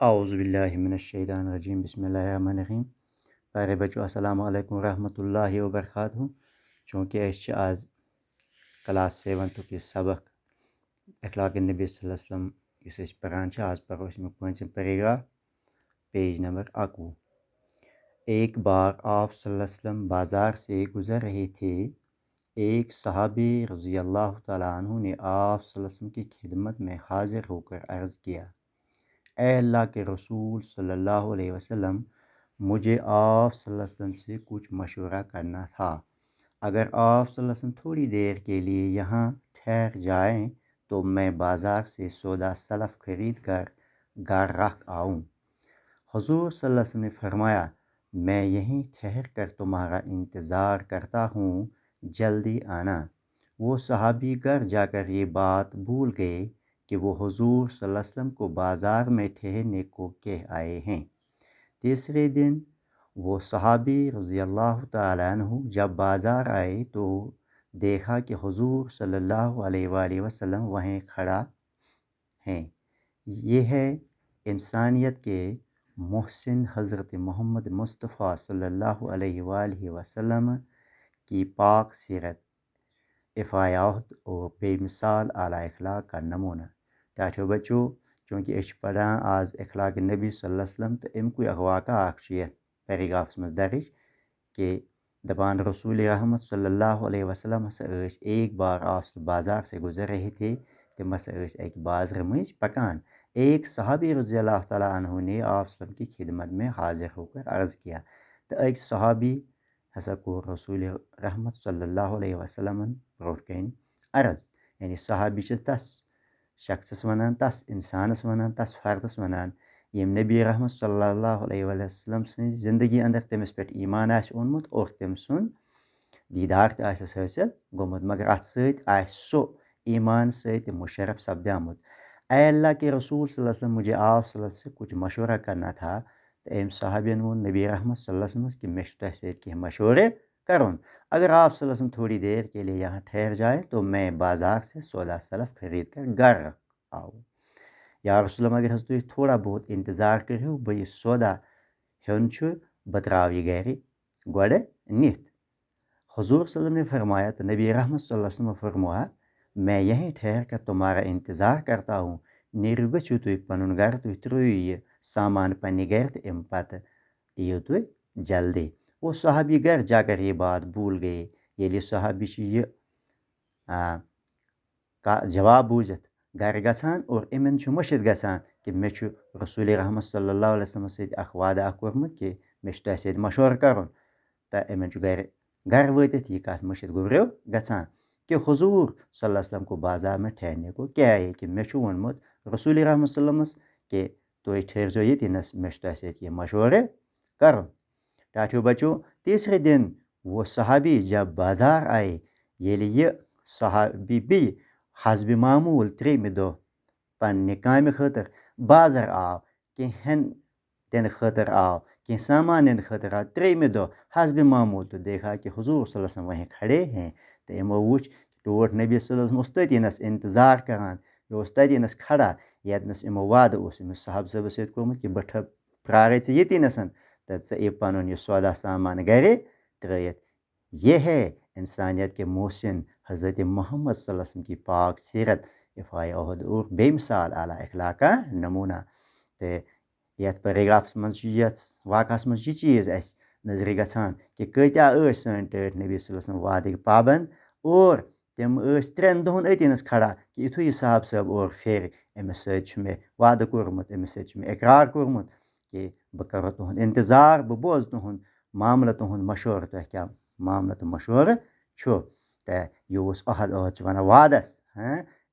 اعوذ باللہ من الشیطان الرجیم بسم اللہ الرحمن الرحیم پیارے بچو السلام علیکم ورحمۃ اللہ وبرکاتہ چونکہ آز کلاس 7 سبق اخلاق نبی صلی اللہ علیہ وسلم اس پران آز پرو پانچم پیراگراف پیج نمبر 11۔ ایک بار آپ صلی اللہ علیہ وسلم بازار سے گزر رہے تھے۔ ایک صحابی رضی اللہ تعالیٰ عنہ نے آپ صلی اللہ علیہ وسلم کی خدمت میں حاضر ہو کر عرض کیا، اے اللہ کے رسول صلی اللہ علیہ وسلم، مجھے آپ صلی اللہ علیہ وسلم سے کچھ مشورہ کرنا تھا۔ اگر آپ صلی اللہ علیہ وسلم تھوڑی دیر کے لیے یہاں ٹھہر جائیں تو میں بازار سے سودا سلف خرید کر گھر رکھ آؤں۔ حضور صلی اللہ علیہ وسلم نے فرمایا، میں یہیں ٹھہر کر تمہارا انتظار کرتا ہوں، جلدی آنا۔ وہ صحابی گھر جا کر یہ بات بھول گئے کہ وہ حضور صلی اللہ علیہ وسلم کو بازار میں ٹھہرنے کو کہہ آئے ہیں۔ تیسرے دن وہ صحابی رضی اللہ تعالیٰ عنہ جب بازار آئے تو دیکھا کہ حضور صلی اللہ علیہ وآلہ وسلم وہیں کھڑا ہیں۔ یہ ہے انسانیت کے محسن حضرت محمد مصطفیٰ صلی اللہ علیہ وآلہ وسلم کی پاک سیرت، افائے عہد اور بے مثال اعلیٰ اخلاق کا نمونہ۔ ٹاٹھو بچو چونکہ پڑھان آز اخلاق نبی صلی اللہ علیہ وسلم تو امکو واقعہ پیراگراف مز درج کہ دپان رسول رحمت صلی اللہ علیہ وسلم ہسا ایک بار آپ بازار سے گزر رہے تھے، تم ہسا ایک بازر مجھ پکان۔ ایک صحابی رضی اللہ تعالیٰ عنہ نے آپ صلی اللہ علیہ وسلم کی خدمت میں حاضر ہو کر عرض کیا، تو ایک صحابی ہسا کو رسول رحمت صلی اللہ علیہ وسلم برونٹ کن عرض، یعنی صحابی تس شخصس ونان، تس انسانس ونان، تس فردس ونان یم نبی رحمت صلی اللہ علیہ وسلم سن زندگی اندر تمس پہ ایمان اونمت اور تم سن دیدار تس حاصل گومت، مگر ات سو ایمان ست مشرف سپدیمت۔ اے اللہ کے رسول صلی اللہ علیہ وسلم، مجھے آپ صلی اللہ علیہ وسلم سے کچھ مشورہ کرنا تھا۔ تو ام صحابین وون نبی رحمت صلی اللہ علیہ وسلم کہ میں تہ ست مشورے کرن، اگر آپ صلی اللہ علیہ وسلم تھوڑی دیر کے لیے یہاں ٹھہر جائے تو میں بازار سے سودا سلف خرید کر گھر آؤ۔ یا رسول اللہ اگر تھی تھوڑا بہت انتظار کرو، بہ یہ سودا ہن بہ تراو یہ گھر گوڑ نت۔ حضور صلی اللہ علیہ وسلم نے فرمایا، تو نبی رحمت صلی اللہ علیہ وسلم فرمایا، میں یہیں ٹھہر کر تمہارا انتظار کرتا ہوں، نیرو گچھو تھی پنن گھر، تھی ترو یہ سامان پنہ گھر تو ام پتہ ایو تھی جلدی۔ وہ صحابی گھر جا کر یہ بات بھول گئے۔ یلی صحابی یہ جواب بوزت گھر گژھان اور امن مشد گژھان کہ مے رسول رحمت صلی اللہ علیہ وسلم ست وعدہ کورمت کہ مے تہ ست مشورہ کرن، تو امن گھر واتت یہ کت مشد گبریو گژھان کہ حضور صلی اللہ علیہ وسلم کو بازار میں ٹھہرنے کو کیا ہے کہ مے وونمت رسول رحمت صلی اللہ علیہ وسلم کہ تھی ٹھہرزو یہ نس مے تہ ست یہ مشورہ کرن۔ ٹاٹھو بچو تیسرے دن وہ صحابی جب بازار آئے، یلی یہ صحابی بھی حسب معمول تریمہ دہ پنہ کامہ خاطر بازر آو، کینٛہہ دن خاطر آو، کینٛہہ سامان نن خاطر آو، تریمہ دہ حسب معمول، تو دیکھا کہ حضور صلی اللہ علیہ وسلم وہیں کھڑے ہیں۔ تو امو وچ ٹوٹ نبی صلی اللہ علیہ وسلم تتی نس انتظار کران، یہ تتی نس کھڑا یتنس امو وعدہ امس صاحب صاحب ست کورمت کہ بہ پرارے ژے یتی نسن تو ژے پنن یہ سودا سامان گھر ترٲیِتھ۔ یہ ہے انسانیت کے محسن حضرت محمد صلی اللہ علیہ وسلم کی پاک سیرت، افائے عہد اور بے مثال اعلیٰ اخلاق کا نمونہ۔ تو یت پیراگرافس مز یت واقعس مز یہ چیز اس نظر گژھان کہ کتیا سن ٹٲٹھۍ نبی صلی اللہ علیہ وسلم وعدٕکۍ پابند، اور تم ترین دہن اتی نس کھڑا کہ یتھُے یہ صاحب صاحب اور پھر امس ست مے وعدہ کورمت، امس ست مے اقرار کورمت کہ بہ کرو تہند انتظار، بہ بوزٕ تہند معاملہ، تہند مشورہ، تہ کیا معاملہ تو مشورہ چھو۔ تو یہ عہد ونان وعدس،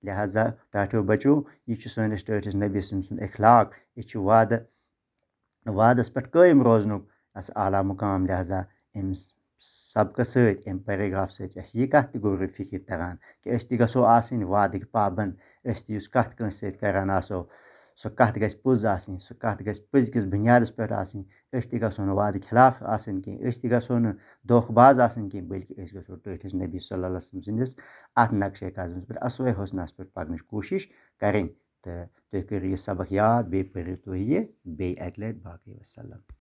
لہذا ٹاٹھو بچو یہ سٲنِس ٹٲٹھس نبی سُنٛد اخلاق، یہ وعدس پہ قائم روزنُک اعلیٰ مقام۔ لہذا ام سبقہ ست، ام پیراگراف ست یہ کت تہ گوٚو فکر تران کہ أسۍ تہ گژھو آسٕنۍ وعدٕکۍ پابند۔ أسۍ تہ یُس کتھ کٲنٛسہِ سۭتۍ کران آسو، سۄ کتھ گژھِ پوٚز آسٕنۍ، سۄ کتھ گژھِ پٔزۍ کِس بُنیادس پٮ۪ٹھ آسٕنۍ۔ أسۍ تہ گژھو نہٕ وعدٕ خلاف آسٕنۍ کینٛہہ، أسۍ تہ گژھو نہٕ دھوکہٕ باز آسٕنۍ کینٛہہ، بلکہ أسۍ گژھو ٹٲٹھس نبی صلی اللہ علیہ وسلم سٕنٛدِس اتھ نقشے قدمس پٮ۪ٹھ، اسوے حسنس پٮ۪ٹھ پکنٕچ کوٗشش کرٕنۍ۔ تہٕ تُہۍ کٔرِو یہِ سبق یاد بیٚیہِ پٔرِو تُہۍ یہِ بیٚیہِ اَکہِ لَٹہِ باقٕے وَسَلام